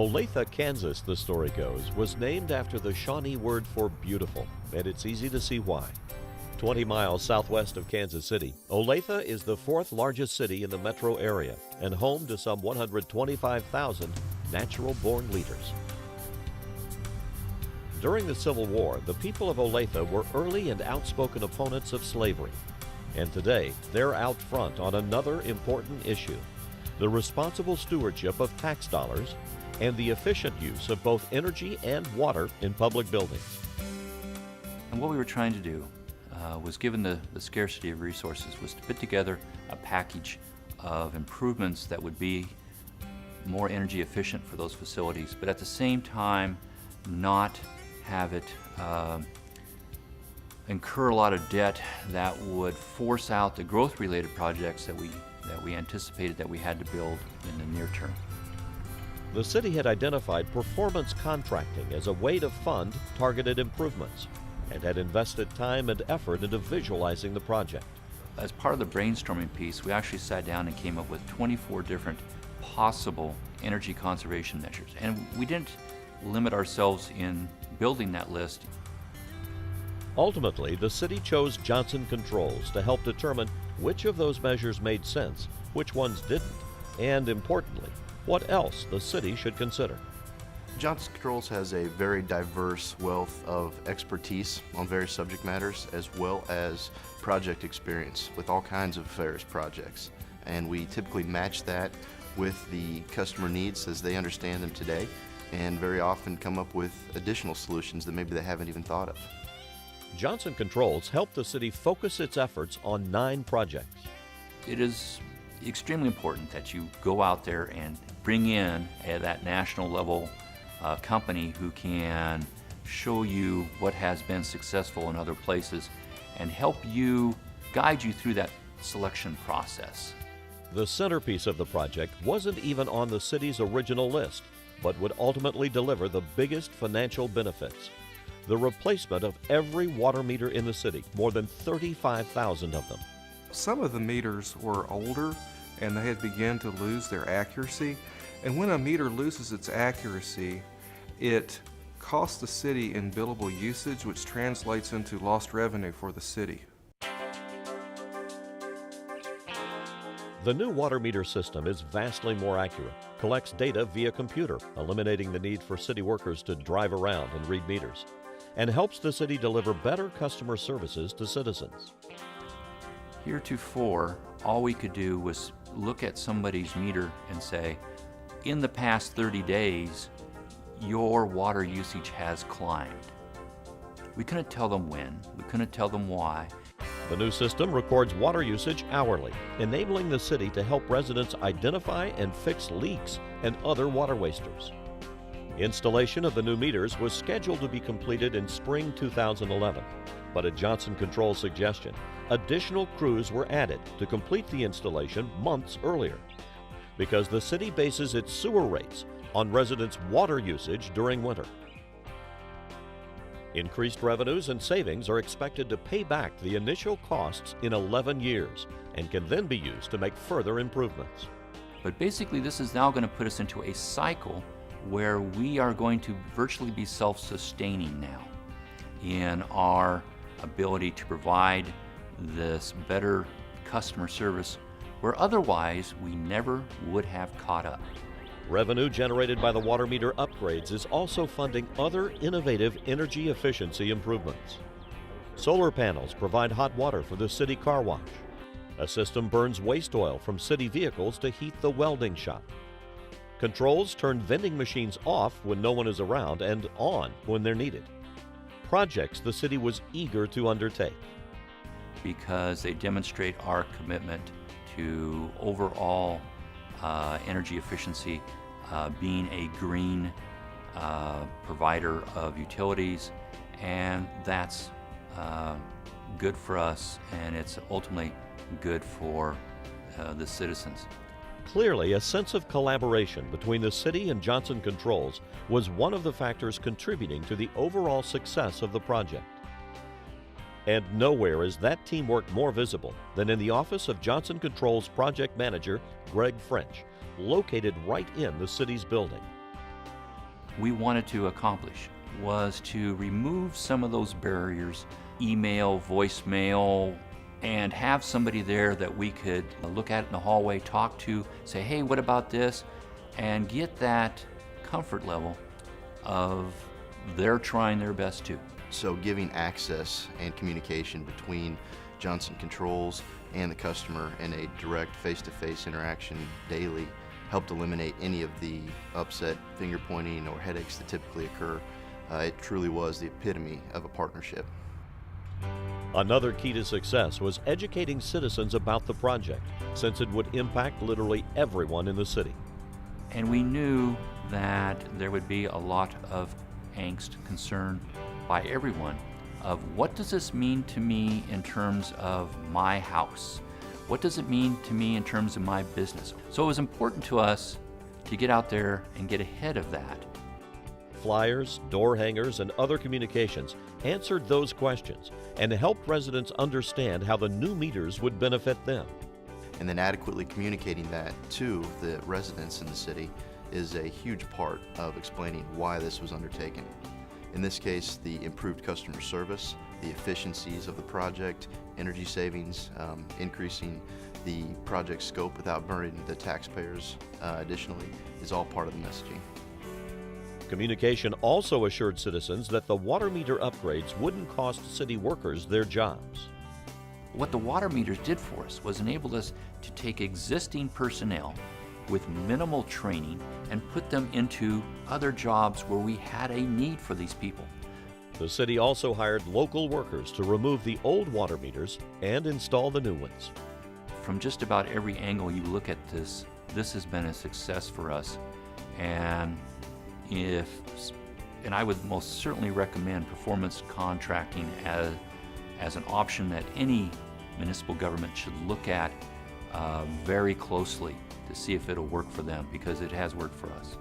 Olathe, Kansas, the story goes, was named after the Shawnee word for beautiful, and it's easy to see why. 20 miles southwest of Kansas City, Olathe is the fourth largest city in the metro area and home to some 125,000 natural-born leaders. During the Civil War, the people of Olathe were early and outspoken opponents of slavery. And today, they're out front on another important issue: the responsible stewardship of tax dollars and the efficient use of both energy and water in public buildings. And what we were trying to do was, given the scarcity of resources, was to put together a package of improvements that would be more energy efficient for those facilities, but at the same time not have it incur a lot of debt that would force out the growth-related projects that we anticipated that we had to build in the near term. The city had identified performance contracting as a way to fund targeted improvements and had invested time and effort into visualizing the project. As part of the brainstorming piece, we actually sat down and came up with 24 different possible energy conservation measures. And we didn't limit ourselves in building that list. Ultimately, the city chose Johnson Controls to help determine which of those measures made sense, which ones didn't, and importantly, what else the city should consider. Johnson Controls has a very diverse wealth of expertise on various subject matters, as well as project experience with all kinds of various projects. And we typically match that with the customer needs as they understand them today, and very often come up with additional solutions that maybe they haven't even thought of. Johnson Controls helped the city focus its efforts on 9 projects. It is extremely important that you go out there and bring in that national level company who can show you what has been successful in other places and help you, guide you through that selection process. The centerpiece of the project wasn't even on the city's original list, but would ultimately deliver the biggest financial benefits: the replacement of every water meter in the city, more than 35,000 of them. Some of the meters were older and they had begun to lose their accuracy. And when a meter loses its accuracy, it costs the city in billable usage, which translates into lost revenue for the city. The new water meter system is vastly more accurate, collects data via computer, eliminating the need for city workers to drive around and read meters, and helps the city deliver better customer services to citizens. Heretofore, all we could do was look at somebody's meter and say, in the past 30 days, your water usage has climbed. We couldn't tell them when, we couldn't tell them why. The new system records water usage hourly, enabling the city to help residents identify and fix leaks and other water wasters. Installation of the new meters was scheduled to be completed in spring 2011, but at Johnson Controls' suggestion, additional crews were added to complete the installation months earlier, because the city bases its sewer rates on residents' water usage during winter. Increased revenues and savings are expected to pay back the initial costs in 11 years and can then be used to make further improvements. But basically, this is now going to put us into a cycle where we are going to virtually be self-sustaining now in our ability to provide this better customer service where otherwise we never would have caught up. Revenue generated by the water meter upgrades is also funding other innovative energy efficiency improvements. Solar panels provide hot water for the city car wash. A system burns waste oil from city vehicles to heat the welding shop. Controls turn vending machines off when no one is around and on when they're needed. Projects the city was eager to undertake, because they demonstrate our commitment to overall energy efficiency, being a green provider of utilities, and that's good for us, and it's ultimately good for the citizens. Clearly, a sense of collaboration between the city and Johnson Controls was one of the factors contributing to the overall success of the project. And nowhere is that teamwork more visible than in the office of Johnson Controls project manager Greg French, located right in the city's building. we wanted to accomplish was to remove some of those barriers, email, voicemail, and have somebody there that we could look at in the hallway, talk to, say, hey, what about this? And get that comfort level of they're trying their best too. So giving access and communication between Johnson Controls and the customer in a direct face-to-face interaction daily helped eliminate any of the upset finger pointing or headaches that typically occur. It truly was the epitome of a partnership. Another key to success was educating citizens about the project, since it would impact literally everyone in the city. And we knew that there would be a lot of angst, concern by everyone of what does this mean to me in terms of my house? What does it mean to me in terms of my business? So it was important to us to get out there and get ahead of that. Flyers, door hangers, and other communications answered those questions and helped residents understand how the new meters would benefit them. And then adequately communicating that to the residents in the city is a huge part of explaining why this was undertaken. In this case, the improved customer service, the efficiencies of the project, energy savings, increasing the project scope without burdening the taxpayers additionally is all part of the messaging. Communication also assured citizens that the water meter upgrades wouldn't cost city workers their jobs. What the water meters did for us was enable us to take existing personnel with minimal training and put them into other jobs where we had a need for these people. The city also hired local workers to remove the old water meters and install the new ones. From just about every angle you look at this has been a success for us. And I would most certainly recommend performance contracting as an option that any municipal government should look at very closely to see if it'll work for them, because it has worked for us.